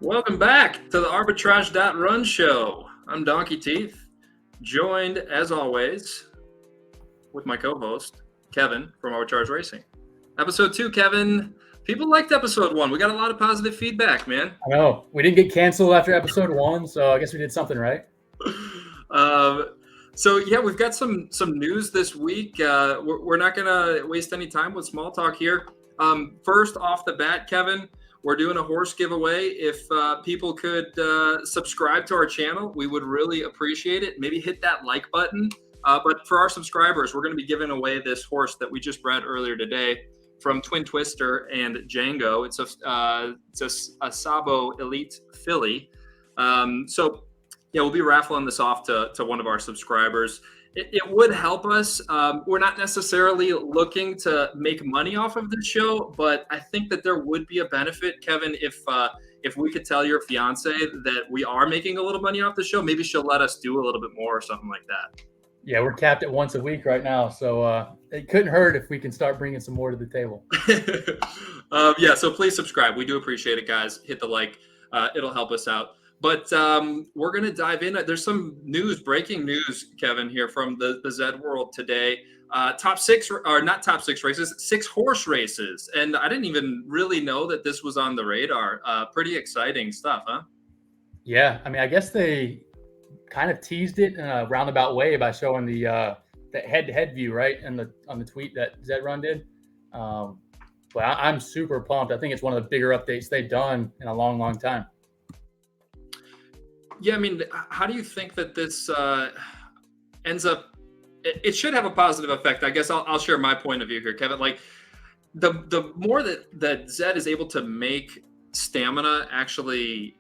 Welcome back to the Arbitrage.Run show. I'm Donkey Teeth, joined as always with my co-host Kevin from Arbitrage Racing. Episode 2, Kevin. People liked episode 1. We got a lot of positive feedback, man. I know. We didn't get canceled after episode 1, so I guess we did something right. We've got some news this week. We're not gonna waste any time with small talk here. First off the bat, Kevin, we're doing a horse giveaway. If people could subscribe to our channel, we would really appreciate it. Maybe hit that like button. But for our subscribers, we're going to be giving away this horse that we just bred earlier today from Twin Twister and Django. It's a Sabo Elite filly. We'll be raffling this off to one of our subscribers. It would help us. We're not necessarily looking to make money off of this show, but I think that there would be a benefit, Kevin, if we could tell your fiance that we are making a little money off the show. Maybe she'll let us do a little bit more or something like that. Yeah, we're capped at once a week right now, so it couldn't hurt if we can start bringing some more to the table. So please subscribe. We do appreciate it, guys. Hit the like. It'll help us out. But we're going to dive in. There's some breaking news, Kevin, here from the ZED world today. Top 6 races, 6 horse races. And I didn't even really know that this was on the radar. Pretty exciting stuff, huh? Yeah, I mean, I guess they kind of teased it in a roundabout way by showing the head-to-head view, right, on the tweet that ZED Run did. But I'm super pumped. I think it's one of the bigger updates they've done in a long, long time. Yeah, I mean, how do you think that this ends up? It should have a positive effect. I guess I'll share my point of view here, Kevin. Like the more that ZED is able to make stamina actually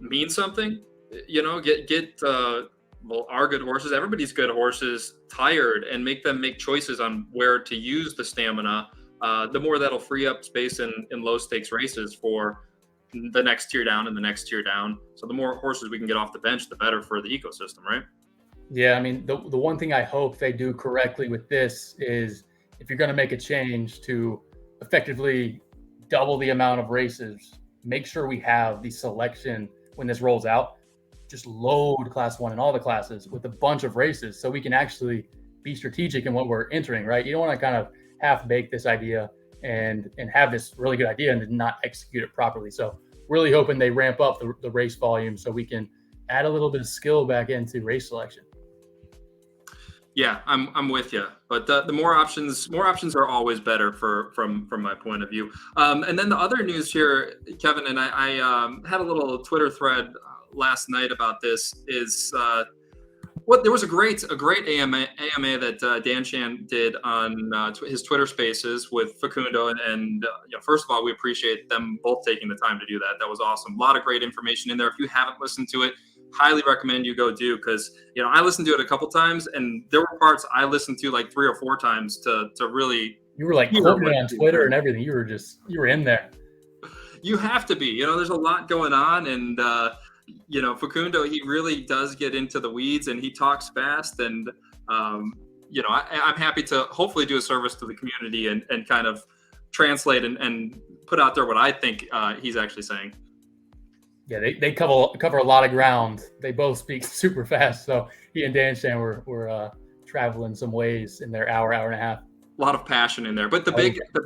mean something, get our good horses, everybody's good horses, tired, and make them make choices on where to use the stamina. The more that'll free up space in low stakes races for the next tier down and the next tier down. So the more horses we can get off the bench, the better for the ecosystem, right? Yeah, I mean, the one thing I hope they do correctly with this is if you're going to make a change to effectively double the amount of races, make sure we have the selection when this rolls out. Just load class 1 and all the classes with a bunch of races so we can actually be strategic in what we're entering, right? You don't want to kind of half-bake this idea and have this really good idea and not execute it properly. So really hoping they ramp up the race volume so we can add a little bit of skill back into race selection. Yeah, I'm with you. But the more options are always better from my point of view. And then the other news here, Kevin, and I had a little Twitter thread last night about this is there was a great AMA that Dan Chan did on his Twitter Spaces with Facundo, and first of all, we appreciate them both taking the time to do that. That was awesome. A lot of great information in there. If you haven't listened to it, highly recommend you go do, because I listened to it a couple times, and there were parts I listened to like 3 or 4 times to really. You were like quoting on Twitter and everything. You were in there. You have to be. There's a lot going on, and Facundo, he really does get into the weeds and he talks fast. And, I'm happy to hopefully do a service to the community and kind of translate and put out there what I think he's actually saying. Yeah, they cover a lot of ground. They both speak super fast. So he and Dan Shan were traveling some ways in their hour and a half. A lot of passion in there. But the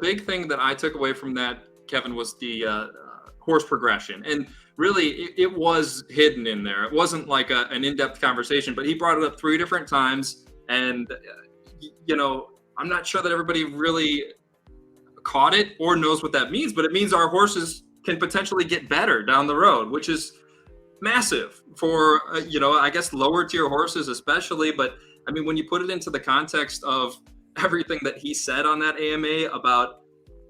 big thing that I took away from that, Kevin, was the horse progression. And really, it was hidden in there. It wasn't like an in-depth conversation, but he brought it up 3 different times. And, I'm not sure that everybody really caught it or knows what that means, but it means our horses can potentially get better down the road, which is massive for, I guess lower tier horses especially. But I mean, when you put it into the context of everything that he said on that AMA about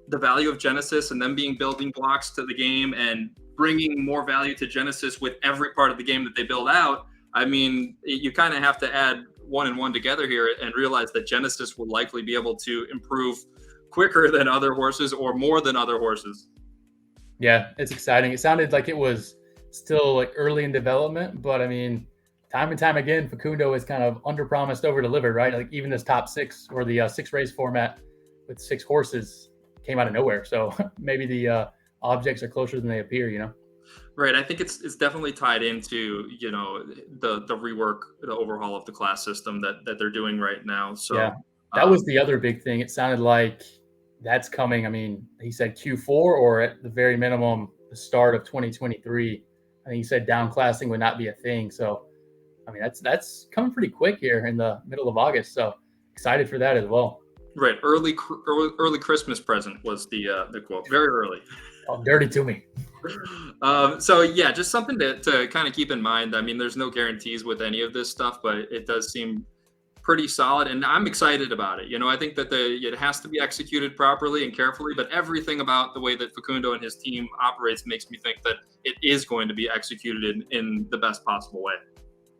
the value of Genesis and them being building blocks to the game and bringing more value to Genesis with every part of the game that they build out, I mean, you kind of have to add 1 and 1 together here and realize that Genesis will likely be able to improve quicker than other horses or more than other horses. Yeah, it's exciting. It sounded like it was still like early in development, but I mean, time and time again, Facundo is kind of under-promised, over-delivered, right? Like even this top 6 or the 6-race format with 6 horses came out of nowhere. So maybe the objects are closer than they appear, Right. I think it's definitely tied into, the rework, the overhaul of the class system that they're doing right now. Yeah, So that was um, the other big thing. It sounded like that's coming. I mean, he said Q4 or at the very minimum, the start of 2023. I think he said downclassing would not be a thing. So, I mean, that's coming pretty quick here in the middle of August. So excited for that as well. right. Early Christmas present was the quote. Very early. Oh, dirty to me. So yeah, just something to kind of keep in mind. I mean, there's no guarantees with any of this stuff, but it does seem pretty solid, and I'm excited about it. I think that it has to be executed properly and carefully, but everything about the way that Facundo and his team operates makes me think that it is going to be executed in the best possible way.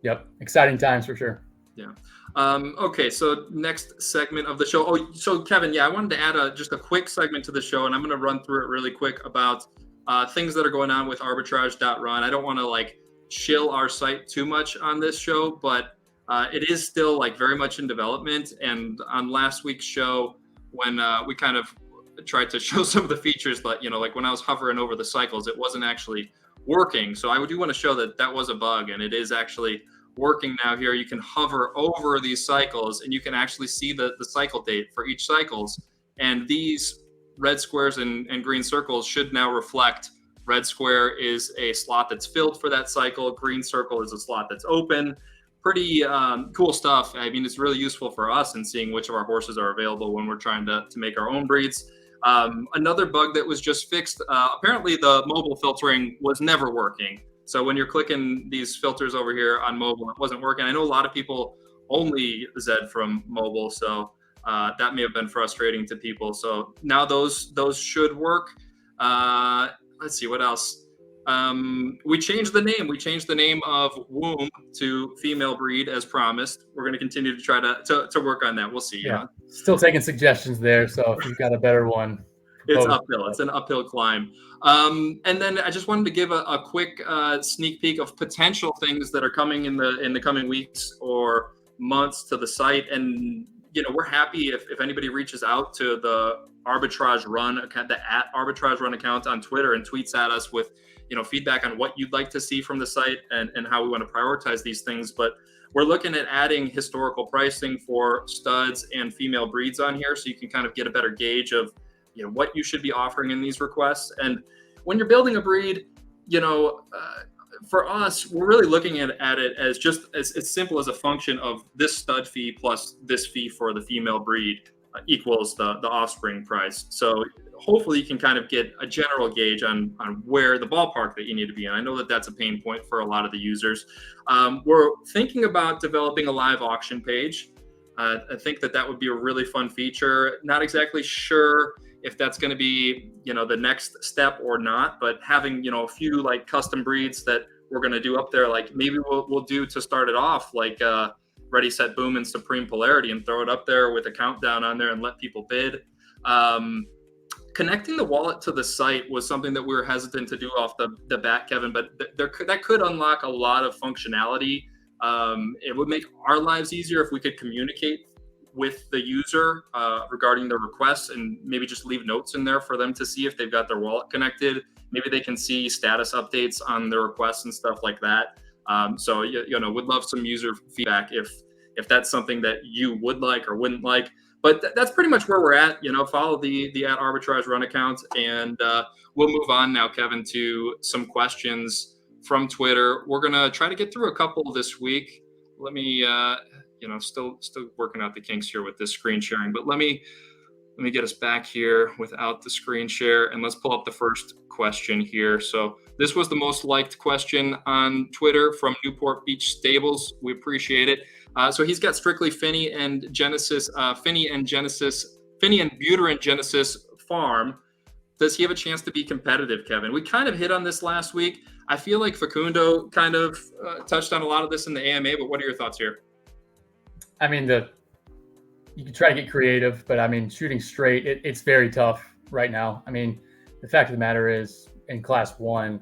Yep, exciting times for sure. Yeah. Okay, so next segment of the show. Oh, so Kevin, yeah, I wanted to add just a quick segment to the show, and I'm going to run through it really quick about things that are going on with Arbitrage.Run. I don't want to shill our site too much on this show, but it is still very much in development. And on last week's show, when we kind of tried to show some of the features, but when I was hovering over the cycles, it wasn't actually working. So I do want to show that was a bug, and it is actually working now. Here you can hover over these cycles and you can actually see the cycle date for each cycles, and these red squares and green circles should now reflect red square is a slot that's filled for that cycle, green circle is a slot that's open. Pretty cool stuff. I mean, it's really useful for us in seeing which of our horses are available when we're trying to make our own breeds. Another bug that was just fixed, apparently the mobile filtering was never working. So when you're clicking these filters over here on mobile, it wasn't working. I know a lot of people only ZED from mobile, so that may have been frustrating to people. So now those should work. Let's see what else. We changed the name. We changed the name of Womb to female breed as promised. We're going to continue to try to work on that. We'll see. Yeah, still taking suggestions there. So if you've got a better one, it's uphill. It's an uphill climb. And then I just wanted to give a quick sneak peek of potential things that are coming in the coming weeks or months to the site. And we're happy if anybody reaches out to the Arbitrage.Run account, the @Arbitrage.Run account on Twitter, and tweets at us with feedback on what you'd like to see from the site and how we want to prioritize these things. But we're looking at adding historical pricing for studs and female breeds on here, so you can kind of get a better gauge of what you should be offering in these requests. And when you're building a breed, for us, we're really looking at it as just as simple as a function of this stud fee plus this fee for the female breed equals the offspring price. So hopefully you can kind of get a general gauge on where the ballpark that you need to be in. I know that that's a pain point for a lot of the users. We're thinking about developing a live auction page. I think that would be a really fun feature. Not exactly sure if that's going to be, the next step or not, but having, a few custom breeds that we're going to do up there, maybe we'll do to start it off, Ready, Set, Boom and Supreme Polarity, and throw it up there with a countdown on there and let people bid. Connecting the wallet to the site was something that we were hesitant to do off the bat, Kevin, but that could unlock a lot of functionality. It would make our lives easier if we could communicate with the user regarding their requests, and maybe just leave notes in there for them to see if they've got their wallet connected. Maybe they can see status updates on their requests and stuff like that. So would love some user feedback if that's something that you would like or wouldn't like. But that's pretty much where we're at. Follow the @Arbitrage.Run account, and we'll move on now, Kevin, to some questions from Twitter. We're gonna try to get through a couple this week. Let me still working out the kinks here with this screen sharing, but let me get us back here without the screen share, and let's pull up the first question here. So this was the most liked question on Twitter from Newport Beach Stables. We appreciate it. So he's got strictly Finny and Buterin Genesis farm. Does he have a chance to be competitive, Kevin? We kind of hit on this last week. I feel like Facundo kind of touched on a lot of this in the AMA, but what are your thoughts here? I mean, you can try to get creative, but I mean, shooting straight, it's very tough right now. I mean, the fact of the matter is, in Class 1,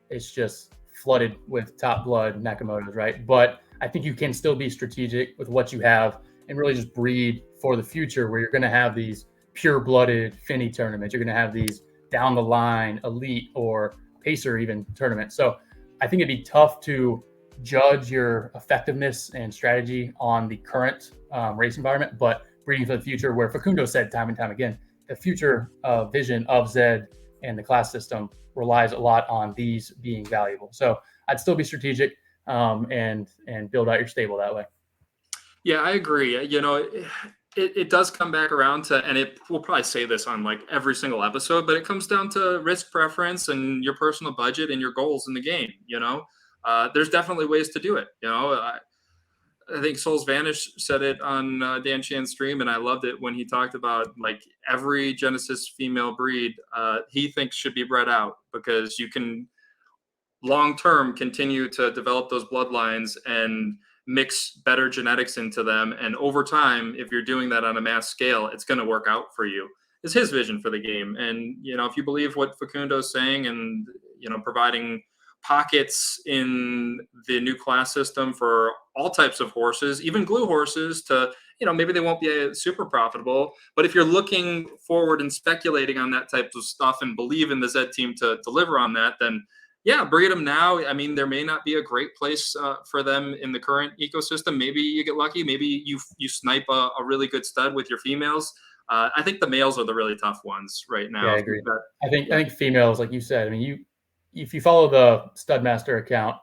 it's just flooded with top blood Nakamoto's, right? But I think you can still be strategic with what you have and really just breed for the future, where you're going to have these pure-blooded Finny tournaments. You're going to have these down-the-line elite or pacer even tournament. So I think it'd be tough to judge your effectiveness and strategy on the current race environment, but breeding for the future, where Facundo said time and time again, the future vision of Zed and the class system relies a lot on these being valuable. So I'd still be strategic and build out your stable that way. Yeah, I agree. It does come back around to, and we'll probably say this on like every single episode, but it comes down to risk preference and your personal budget and your goals in the game. There's definitely ways to do it. I think Souls Vanish said it on Dan Chan's stream, and I loved it when he talked about like every Genesis female breed he thinks should be bred out, because you can long term continue to develop those bloodlines and mix better genetics into them. And over time, if you're doing that on a mass scale, it's going to work out for you. Is his vision for the game. And if you believe what Facundo's saying, and providing pockets in the new class system for all types of horses, even glue horses, to maybe they won't be super profitable, but if you're looking forward and speculating on that type of stuff and believe in the Zed team to deliver on that, then yeah, breed them now. I mean, there may not be a great place for them in the current ecosystem. Maybe you get lucky. Maybe you snipe a really good stud with your females. I think the males are the really tough ones right now. Yeah, I agree. I think females, like you said, I mean, if you follow the Studmaster account,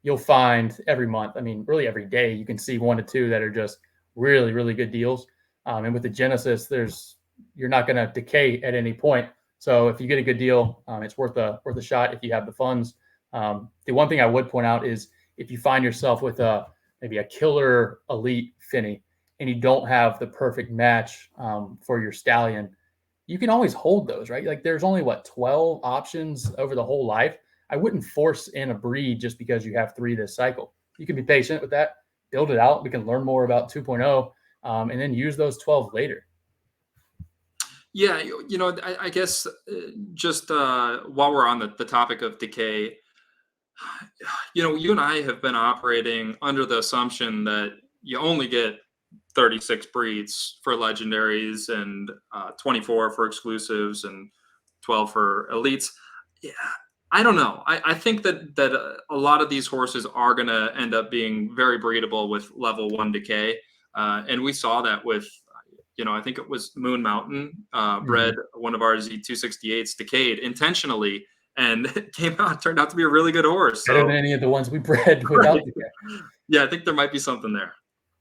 you'll find every month, I mean, really every day, you can see 1 to 2 that are just really, really good deals. And with the Genesis, you're not going to decay at any point. So if you get a good deal, it's worth a shot if you have the funds. The one thing I would point out is if you find yourself with maybe a killer elite Finny and you don't have the perfect match for your stallion, you can always hold those, right? Like there's only 12 options over the whole life. I wouldn't force in a breed just because you have 3 this cycle. You can be patient with that, build it out. We can learn more about 2.0 and then use those 12 later. Yeah, I guess just while we're on the topic of decay, you and I have been operating under the assumption that you only get 36 breeds for legendaries and 24 for exclusives and 12 for elites. Yeah, I don't know. I think that a lot of these horses are going to end up being very breedable with level 1 decay. And we saw that with, I think it was Moon Mountain bred one of our Z268s decayed intentionally, and it turned out to be a really good horse. Better than any of the ones we bred without decay. Yeah, I think there might be something there.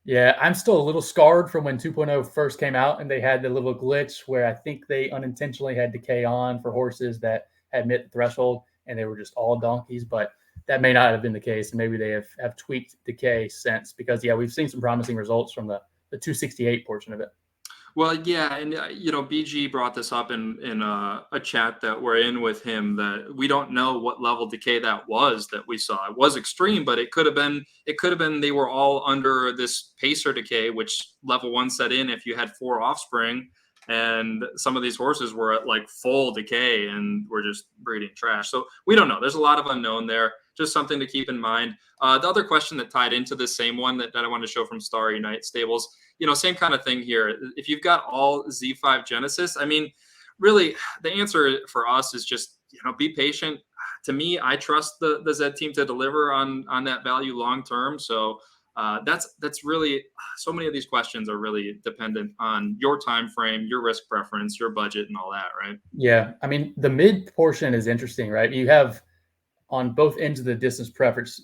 Yeah, I'm still a little scarred from when 2.0 first came out and they had the little glitch where I think they unintentionally had decay on for horses that had met the threshold and they were just all donkeys, but that may not have been the case. And maybe they have tweaked decay since, because yeah, we've seen some promising results from the 268 portion of it. Well, yeah, and BG brought this up in a chat that we're in with him, that we don't know what level decay that was that we saw. It was extreme, but it could have been they were all under this pacer decay, which level 1 set in if you had 4 offspring, and some of these horses were at like full decay and were just breeding trash. So we don't know. There's a lot of unknown there. Just something to keep in mind. The other question that tied into the same one that I wanted to show from Star Unite Stables, same kind of thing here. If you've got all Z5 Genesis, I mean, really, the answer for us is just, be patient. To me, I trust the Zed team to deliver on that value long term. So that's really, so many of these questions are really dependent on your time frame, your risk preference, your budget, and all that, right? Yeah, I mean, the mid portion is interesting, right? You have on both ends of the distance preference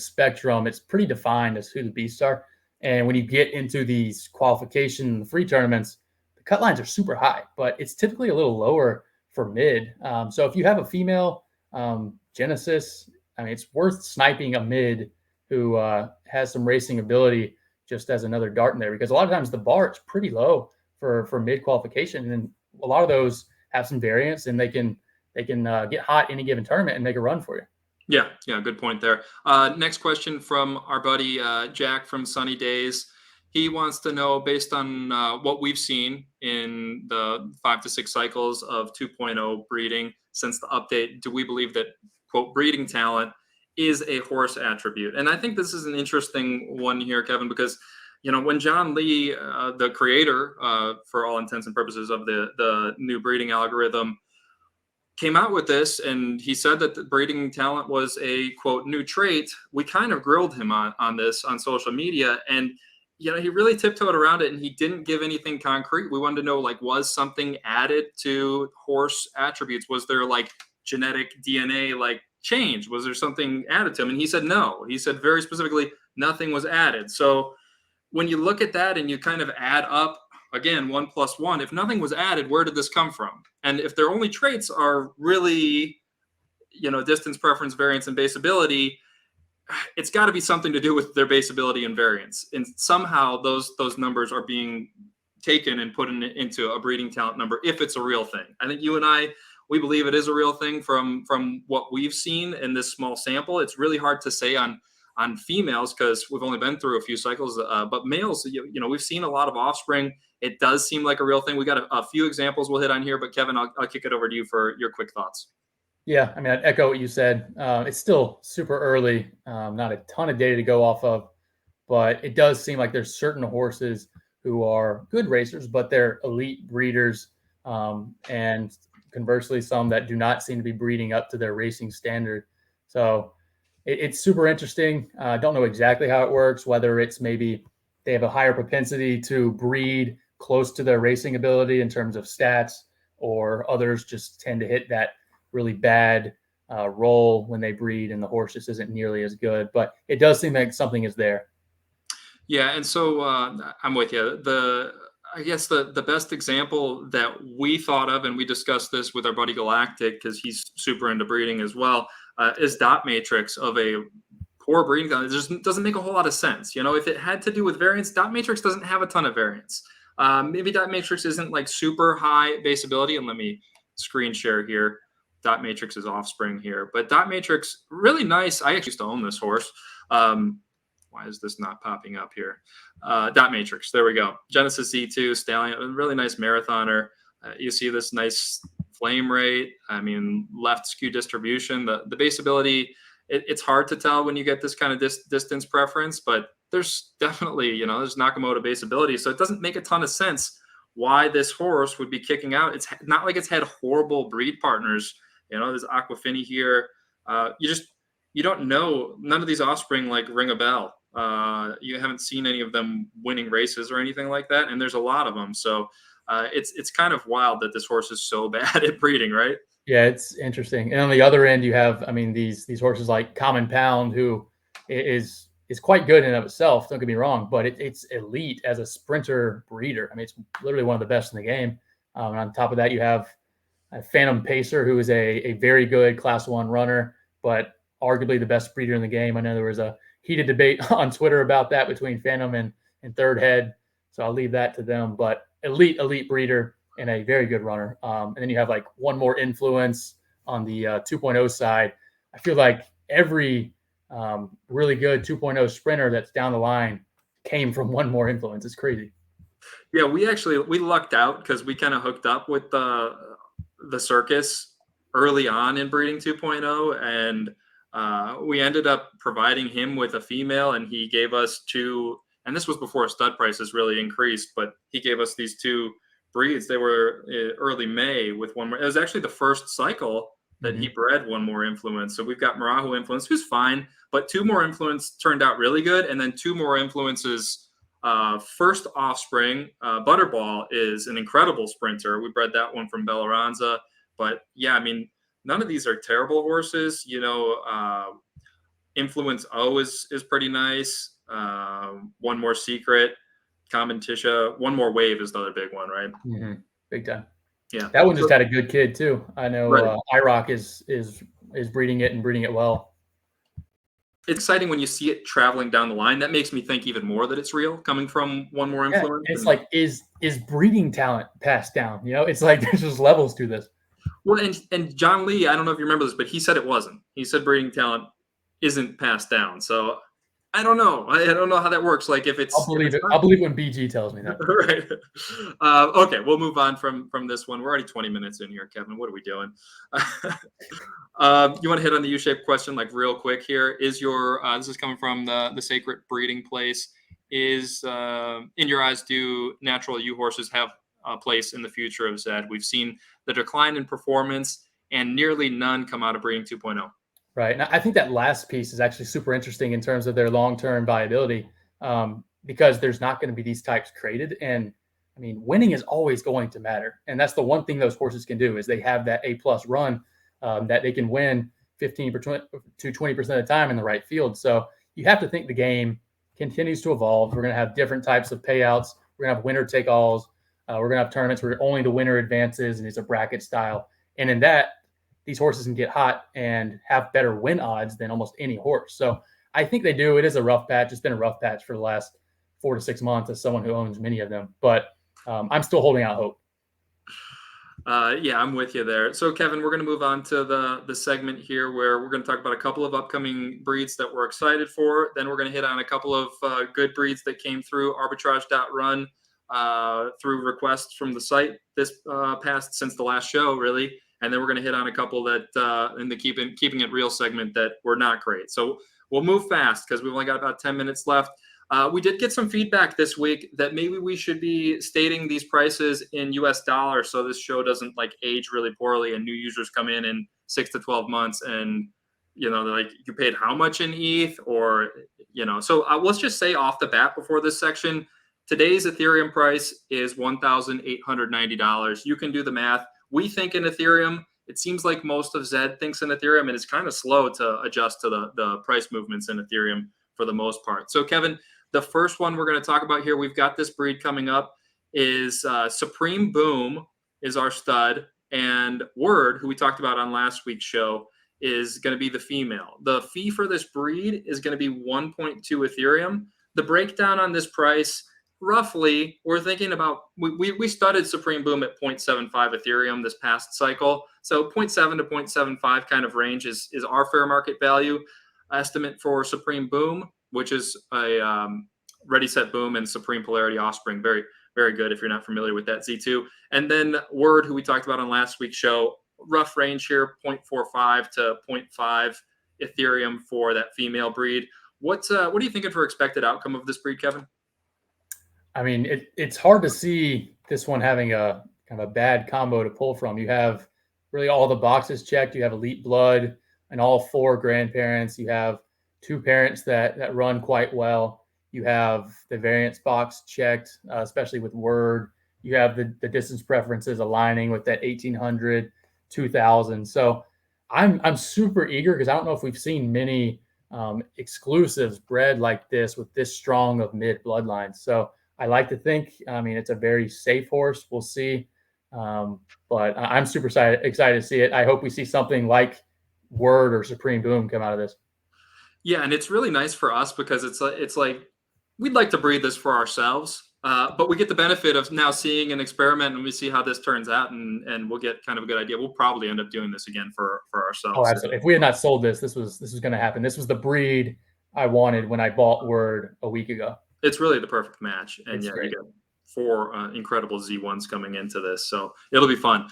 spectrum, it's pretty defined as who the beasts are. And when you get into these qualification free tournaments, the cut lines are super high, but it's typically a little lower for mid. So if you have a female Genesis, I mean, it's worth sniping a mid who has some racing ability just as another dart in there, because a lot of times the bar is pretty low for mid qualification. And a lot of those have some variance and they can get hot any given tournament and make a run for you. Yeah, good point there. Next question from our buddy Jack from Sunny Days. He wants to know, based on what we've seen in the 5 to 6 cycles of 2.0 breeding since the update, do we believe that, quote, breeding talent is a horse attribute? And I think this is an interesting one here, Kevin, because when John Lee, the creator, for all intents and purposes of the new breeding algorithm, came out with this, and he said that the breeding talent was a quote new trait. We kind of grilled him on this on social media, and he really tiptoed around it, and he didn't give anything concrete. We wanted to know, like, was something added to horse attributes? Was there like genetic DNA like change? Was there something added to him? And he said no. He said very specifically nothing was added. So when you look at that and you kind of add up again 1 + 1, if nothing was added, where did this come from? And if their only traits are really distance preference, variance, and base ability, it's got to be something to do with their base ability and variance, and somehow those numbers are being taken and put into a breeding talent number if it's a real thing. I think you and I, we believe it is a real thing from what we've seen in this small sample. It's really hard to say on females because we've only been through a few cycles, but males, we've seen a lot of offspring. It does seem like a real thing. We got a few examples we'll hit on here, but Kevin, I'll kick it over to you for your quick thoughts. Yeah, I mean, I'd echo what you said. It's still super early, not a ton of data to go off of, but it does seem like there's certain horses who are good racers, but they're elite breeders, and conversely, some that do not seem to be breeding up to their racing standard. So it's super interesting. I don't know exactly how it works, whether it's maybe they have a higher propensity to breed close to their racing ability in terms of stats, or others just tend to hit that really bad roll when they breed and the horse just isn't nearly as good. But it does seem like something is there. Yeah, and so I'm with you. I guess the best example that we thought of, and we discussed this with our buddy Galactic because he's super into breeding as well, is dot matrix of a poor breeding. It just doesn't make a whole lot of sense. If it had to do with variance, dot matrix doesn't have a ton of variance. Maybe dot matrix isn't like super high base ability. And let me screen share here. Dot matrix is offspring here, but dot matrix really nice. I actually used to own this horse. Why is this not popping up here? Dot matrix. There we go. Genesis Z2 stallion, a really nice marathoner. You see this nice flame rate. I mean, left skew distribution. The base ability, it's hard to tell when you get this kind of distance preference, but there's definitely, there's Nakamoto base ability. So it doesn't make a ton of sense why this horse would be kicking out. It's not like it's had horrible breed partners. There's Aquafini here. You don't know. None of these offspring like ring a bell. You haven't seen any of them winning races or anything like that, and there's a lot of them. So it's kind of wild that this horse is so bad at breeding, right? Yeah, it's interesting. And on the other end, you have, I mean, these horses like Common Pound, who is quite good in and of itself. Don't get me wrong, but it's elite as a sprinter breeder. I mean, it's literally one of the best in the game. And on top of that, you have Phantom Pacer, who is a very good Class 1 runner, but arguably the best breeder in the game. I know there was a heated debate on Twitter about that between Phantom and Third Head, so I'll leave that to them. But elite breeder and a very good runner. And then you have like one more influence on the 2.0 side. I feel like every really good 2.0 sprinter that's down the line came from one more influence. It's crazy. Yeah, we lucked out because we kind of hooked up with the circus early on in breeding 2.0, and we ended up providing him with a female, and he gave us two, and this was before stud prices really increased, but he gave us these two breeds. They were early May with one more. It was actually the first cycle that he bred one more influence. So we've got Marahu influence, who's fine, but two more influence turned out really good, and then two more influences. First offspring, Butterball, is an incredible sprinter. We bred that one from Bellaranza. But yeah, I mean, none of these are terrible horses. Influence O is pretty nice. One More Secret, Common Tisha, One More Wave is the other big one, right? Big time. Yeah, that one just had a good kid too. I know right. IROC is breeding it and breeding it well. It's exciting when you see it traveling down the line. That makes me think even more that it's real, coming from One More Influence. It's like, is breeding talent passed down? It's like there's just levels to this. Well, and John Lee, I don't know if you remember this, but he said it wasn't. He said breeding talent isn't passed down. So I don't know. I don't know how that works. Like if it's, I'll believe it. I'll believe when BG tells me that. Right. Okay, we'll move on from this one. We're already 20 minutes in here, Kevin. What are we doing? You want to hit on the U-shaped question like real quick here? Is your this is coming from the Sacred Breeding Place? Is in your eyes, do natural U horses have a place in the future of ZED? We've seen the decline in performance and nearly none come out of breeding 2.0. Right. And I think that last piece is actually super interesting in terms of their long-term viability, because there's not going to be these types created. And I mean, winning is always going to matter. And that's the one thing those horses can do is they have that A+ run, that they can win 15% to 20% of the time in the right field. So you have to think the game continues to evolve. We're going to have different types of payouts. We're going to have winner take alls. We're going to have tournaments where only the winner advances and it's a bracket style. And in that, these horses can get hot and have better win odds than almost any horse. So I think they do. It is a rough patch. It's been a rough patch for the last 4 to 6 months as someone who owns many of them, but I'm still holding out hope. Yeah, I'm with you there. So, Kevin, we're going to move on to the segment here where we're going to talk about a couple of upcoming breeds that we're excited for. Then we're going to hit on a couple of good breeds that came through Arbitrage.Run through requests from the site this past since the last show, really. And then we're going to hit on a couple that in the keeping it real segment that were not great. So we'll move fast because we've only got about 10 minutes left. We did get some feedback this week that maybe we should be stating these prices in US dollars so this show doesn't like age really poorly and new users come in 6 to 12 months and, you know, they're like, you paid how much in ETH or, you know, so let's just say off the bat before this section, today's Ethereum price is $1,890. You can do the math. We think in Ethereum. It seems like most of ZED thinks in Ethereum, and it's kind of slow to adjust to the price movements in Ethereum for the most part. So, Kevin, the first one we're going to talk about here, we've got this breed coming up, is Supreme Boom is our stud, and Word, who we talked about on last week's show, is going to be the female. The fee for this breed is going to be 1.2 Ethereum. The breakdown on this price, roughly, we're thinking about, we studied Supreme Boom at 0.75 Ethereum this past cycle. So 0.7 to 0.75 kind of range is our fair market value estimate for Supreme Boom, which is a Ready, Set, Boom and Supreme Polarity offspring. Very, very good if you're not familiar with that Z2. And then Word, who we talked about on last week's show, rough range here, 0.45 to 0.5 Ethereum for that female breed. What are you thinking for expected outcome of this breed, Kevin? I mean, it's hard to see this one having a kind of a bad combo to pull from. You have really all the boxes checked. You have elite blood and all 4 grandparents. You have 2 parents that run quite well. You have the variance box checked, especially with Word. You have the distance preferences aligning with that 1800, 2000. So I'm super eager because I don't know if we've seen many exclusives bred like this with this strong of mid bloodlines. So I like to think, I mean, it's a very safe horse. We'll see. But I'm super excited to see it. I hope we see something like Word or Supreme Boom come out of this. Yeah, and it's really nice for us because it's like we'd like to breed this for ourselves, but we get the benefit of now seeing an experiment and we see how this turns out, and we'll get kind of a good idea. We'll probably end up doing this again for ourselves. Oh, absolutely. If we had not sold this, this was going to happen. This was the breed I wanted when I bought Word a week ago. It's really the perfect match, and It's yeah, great. you got 4 incredible Z1s coming into this, so it'll be fun.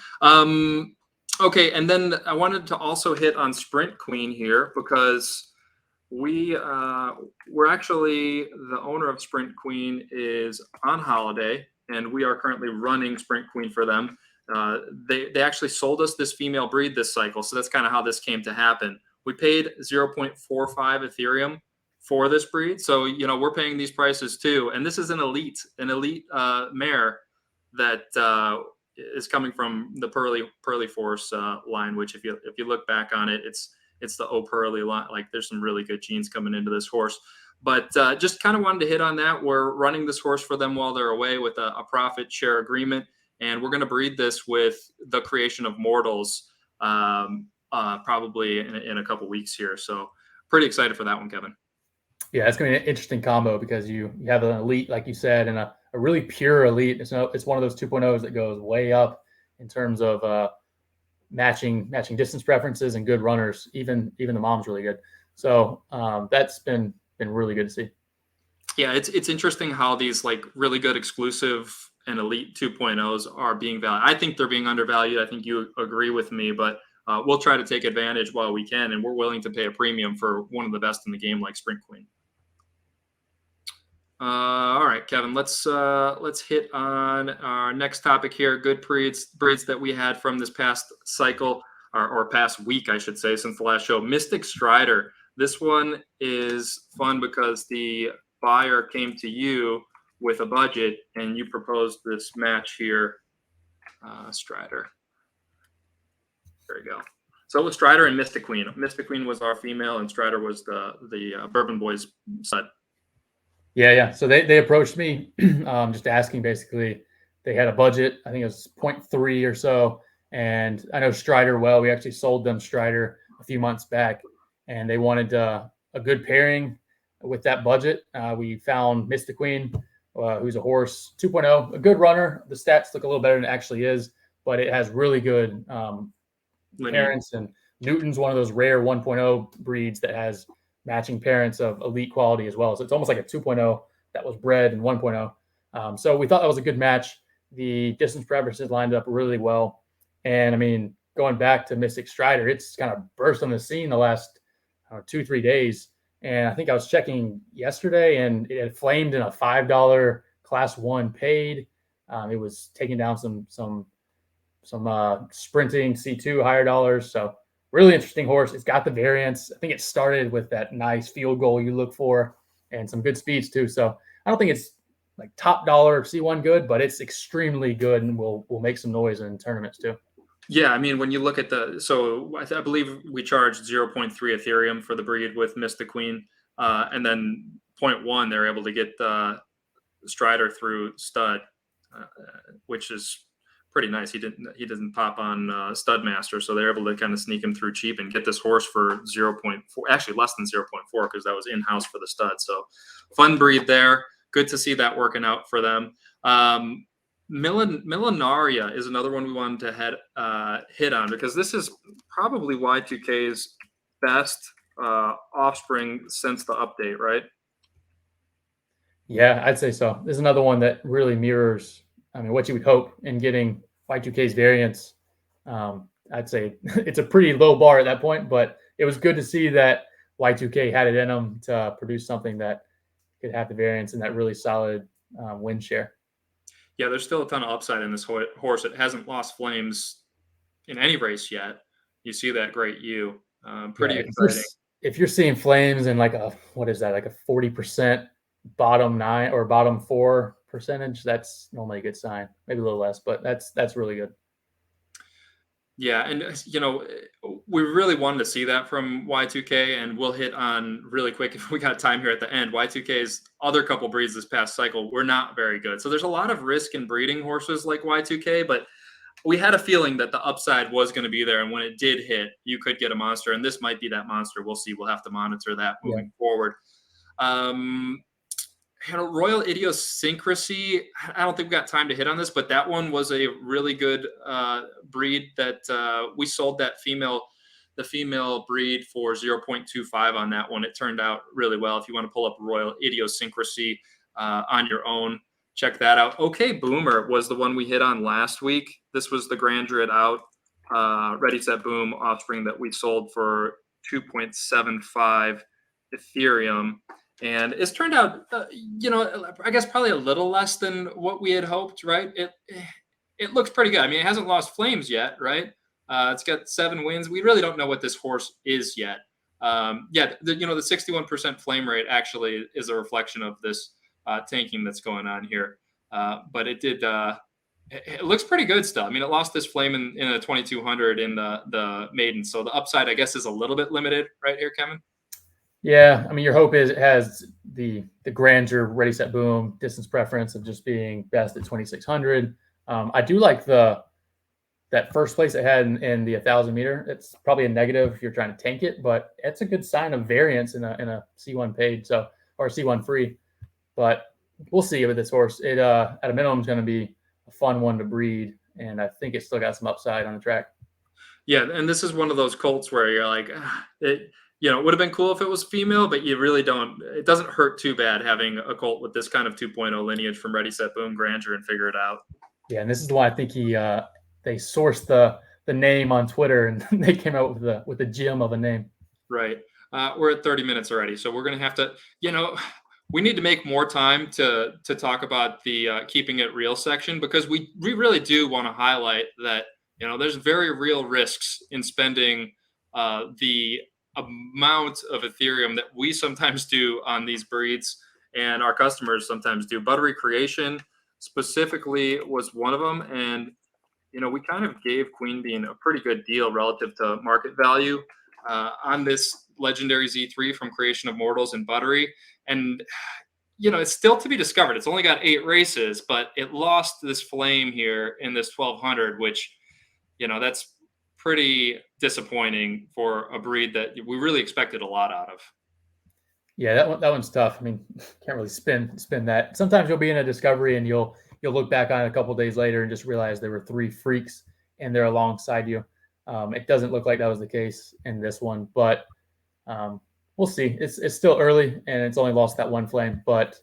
Okay, and then I wanted to also hit on Sprint Queen here because we're actually, the owner of Sprint Queen is on holiday, and we are currently running Sprint Queen for them. They actually sold us this female breed this cycle, so that's kind of how this came to happen. We paid 0.45 Ethereum for this breed, so you know we're paying these prices too. And this is an elite mare that is coming from the Pearly Force line, which if you look back on it, it's the Pearly line. Like there's some really good genes coming into this horse. But just kind of wanted to hit on that. We're running this horse for them while they're away with a profit share agreement. And we're going to breed this with the Creation of Mortals probably in a couple weeks here. So pretty excited for that one, Kevin. Yeah, it's going to be an interesting combo because you have an elite, like you said, and a really pure elite. It's one of those 2.0s that goes way up in terms of matching distance preferences and good runners. Even the mom's really good. So that's been really good to see. Yeah, it's interesting how these like really good exclusive and elite 2.0s are being valued. I think they're being undervalued. I think you agree with me, but we'll try to take advantage while we can, and we're willing to pay a premium for one of the best in the game like Sprint Queen. All right, Kevin, let's hit on our next topic here. Good breeds that we had from this past cycle. or past week, I should say, since the last show. Mystic Strider. This one is fun because the buyer came to you with a budget and you proposed this match here. Strider. There you go. So it was Strider and Mystic Queen. Mystic Queen was our female, and Strider was the Bourbon Boys stud. Yeah. So they approached me, just asking basically. They had a budget. I think it was 0.3 or so, and I know Strider well. We actually sold them Strider a few months back, and they wanted a good pairing with that budget. We found Mystic Queen, who's a horse 2.0, a good runner. The stats look a little better than it actually is, but it has really good parents, and Newton's one of those rare 1.0 breeds that has matching parents of elite quality as well. So it's almost like a 2.0 that was bred in 1.0. So we thought that was a good match. The distance preferences lined up really well. And I mean, going back to Mystic Strider, it's kind of burst on the scene the last 2-3 days. And I think I was checking yesterday, and it had flamed in a $5 class 1 paid. It was taking down some sprinting C2 higher dollars. So really interesting horse. It's got the variance. I think it started with that nice field goal you look for and some good speeds too. So I don't think it's like top dollar C1 good, but it's extremely good and will make some noise in tournaments too. Yeah, I mean, when you look at so I believe we charged 0.3 Ethereum for the breed with Mystic Queen, and then 0.1 they're able to get Strider through stud, which is pretty nice. He didn't pop on Studmaster, so they're able to kind of sneak him through cheap and get this horse for 0.4, actually less than 0.4, because that was in-house for the stud. So fun breed there. Good to see that working out for them. Millenaria is another one we wanted to hit on, because this is probably Y2K's best offspring since the update, right? Yeah, I'd say so. This is another one that really mirrors, I mean, what you would hope in getting Y2K's variance. I'd say it's a pretty low bar at that point, but it was good to see that Y2K had it in them to produce something that could have the variance and that really solid win share. Yeah, there's still a ton of upside in this horse. It hasn't lost flames in any race yet. You see that great U. Pretty exciting. If you're seeing flames in like a 40% bottom 9 or bottom 4 percentage, that's normally a good sign. Maybe a little less, but that's really good. Yeah, and we really wanted to see that from Y2K, and we'll hit on really quick if we got time here at the end. Y2K's other couple breeds this past cycle were not very good. So there's a lot of risk in breeding horses like Y2K, but we had a feeling that the upside was going to be there, and when it did hit, you could get a monster, and this might be that monster. We'll see. We'll have to monitor that moving forward. Royal Idiosyncrasy, I don't think we got time to hit on this, but that one was a really good breed that we sold the female breed for 0.25 on that one. It turned out really well. If you want to pull up Royal Idiosyncrasy on your own, check that out. Okay, Boomer was the one we hit on last week. This was the Grandred out Ready Set Boom offspring that we sold for 2.75 Ethereum. And it's turned out, I guess probably a little less than what we had hoped, right? It looks pretty good. I mean, it hasn't lost flames yet, right? It's got 7 wins. We really don't know what this horse is yet. The 61% flame rate actually is a reflection of this tanking that's going on here. But it did. It looks pretty good still. I mean, it lost this flame in a 2200 in the maiden, so the upside, I guess, is a little bit limited right here, Kevin. Yeah, I mean, your hope is it has the grandeur, Ready Set Boom distance preference of just being best at 2600. I do like that first place it had in the 1,000 meter. It's probably a negative if you're trying to tank it, but it's a good sign of variance in a C1 paid, or C1 free. But we'll see with this horse. It at a minimum is going to be a fun one to breed, and I think it's still got some upside on the track. Yeah, and this is one of those colts where you're like, it would have been cool if it was female, but you really don't. It doesn't hurt too bad having a colt with this kind of 2.0 lineage from Ready Set Boom Grandeur and figure it out. Yeah, and this is the one I think they sourced the name on Twitter, and they came out with a gem of a name. Right. We're at 30 minutes already, so we're going to have to, we need to make more time to talk about the keeping it real section, because we really do want to highlight that There's very real risks in spending the amount of Ethereum that we sometimes do on these breeds and our customers sometimes do. Buttery creation specifically was one of them. And, we kind of gave Queen Bean a pretty good deal relative to market value on this legendary Z3 from Creation of Mortals and Buttery. And, it's still to be discovered. It's only got 8 races, but it lost this flame here in this 1200, which, that's pretty disappointing for a breed that we really expected a lot out of. Yeah, that one's tough. I mean, can't really spin that. Sometimes you'll be in a discovery and you'll look back on it a couple days later and just realize there were 3 freaks and they're alongside you. It doesn't look like that was the case in this one, but we'll see. It's still early and it's only lost that one flame, but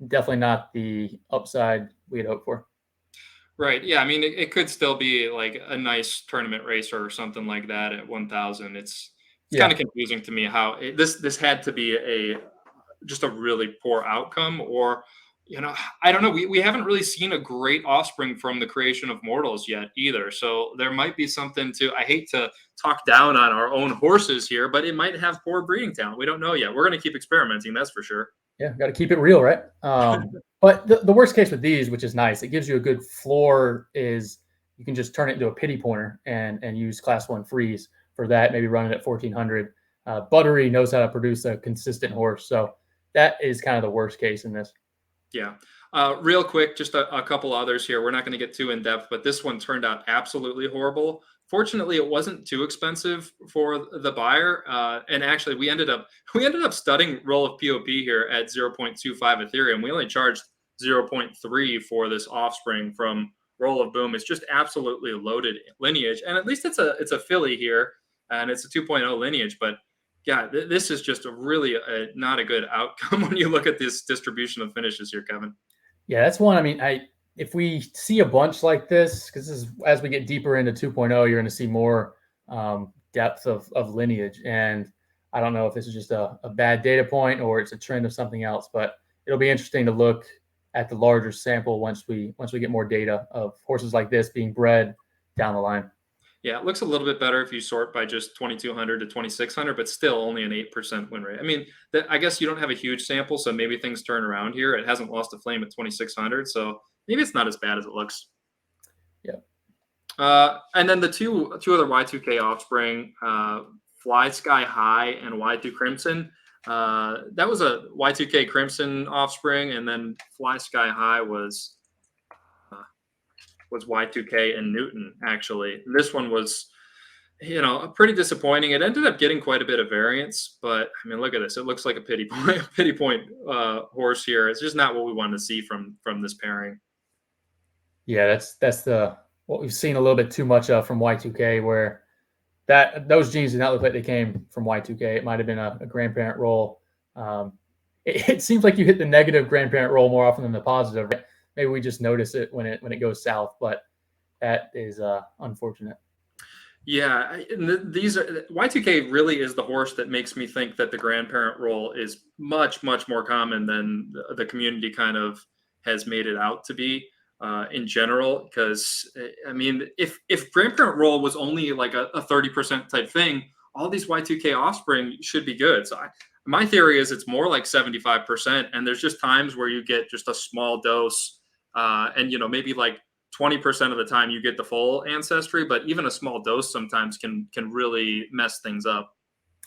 definitely not the upside we had hoped for. Right. Yeah. I mean, it could still be like a nice tournament racer or something like that at 1,000. It's kind of confusing to me how this had to be just a really poor outcome, or I don't know. We haven't really seen a great offspring from the Creation of Mortals yet either. So there might be something to. I hate to talk down on our own horses here, but it might have poor breeding talent. We don't know yet. We're going to keep experimenting. That's for sure. Yeah, got to keep it real, right? But the worst case with these, which is nice, it gives you a good floor, is you can just turn it into a pity pointer and use Class 1 freeze for that, maybe run it at 1,400. Buttery knows how to produce a consistent horse. So that is kind of the worst case in this. Yeah. Real quick, just a couple others here. We're not going to get too in depth, but this one turned out absolutely horrible. Fortunately, it wasn't too expensive for the buyer, and actually, we ended up studying roll of POP here at 0.25 Ethereum. We only charged 0.3 for this offspring from Roll of Boom. It's just absolutely loaded lineage, and at least it's a filly here, and it's a 2.0 lineage. But yeah, this is just not a good outcome when you look at this distribution of finishes here, Kevin. Yeah, that's one. I mean, if we see a bunch like this, because as we get deeper into 2.0, you're going to see more depth of lineage. And I don't know if this is just a bad data point or it's a trend of something else, but it'll be interesting to look at the larger sample once we get more data of horses like this being bred down the line. Yeah, it looks a little bit better if you sort by just 2,200 to 2,600, but still only an 8% win rate. I mean, I guess you don't have a huge sample, so maybe things turn around here. It hasn't lost a flame at 2,600, so maybe it's not as bad as it looks. Yeah. And then the two other Y2K offspring, Fly Sky High and Y2 Crimson. That was a Y2K Crimson offspring, and then Fly Sky High was Y2K and Newton, actually. This one was, pretty disappointing. It ended up getting quite a bit of variance, but I mean, look at this. It looks like a pity point horse here. It's just not what we wanted to see from this pairing. Yeah, that's what we've seen a little bit too much of from Y2K, where those genes did not look like they came from Y2K. It might have been a grandparent role. It seems like you hit the negative grandparent role more often than the positive. Right? Maybe we just notice it when it goes south, but that is unfortunate. Yeah, these are Y2K really is the horse that makes me think that the grandparent role is much more common than the community kind of has made it out to be in general. Because I mean, if grandparent role was only like a 30% type thing, all these Y2K offspring should be good. So my theory is it's more like 75%, and there's just times where you get just a small dose. And maybe like 20% of the time you get the full ancestry, but even a small dose sometimes can really mess things up.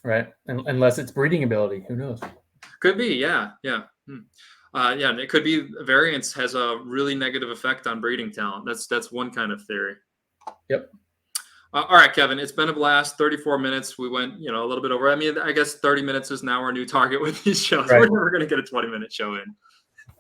Right, unless it's breeding ability, who knows? Could be, yeah. Yeah, and it could be variance has a really negative effect on breeding talent. That's one kind of theory. Yep. All right, Kevin, it's been a blast. 34 minutes. We went, a little bit over. I mean, I guess 30 minutes is now our new target with these shows. Right. We're never going to get a 20-minute show in.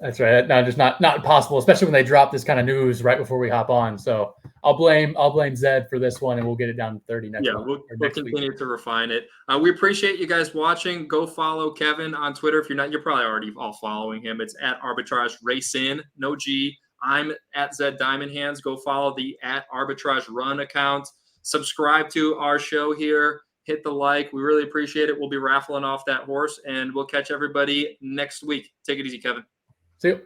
That's right. No, just not possible, especially when they drop this kind of news right before we hop on. So I'll blame Zed for this one, and we'll get it down to 30 next week. Yeah, we'll continue to refine it. We appreciate you guys watching. Go follow Kevin on Twitter. If you're not, you're probably already all following him. It's at Arbitrage.Run, no G. I'm at Zed Diamond Hands. Go follow the at Arbitrage.Run account. Subscribe to our show here. Hit the like. We really appreciate it. We'll be raffling off that horse, and we'll catch everybody next week. Take it easy, Kevin. See you.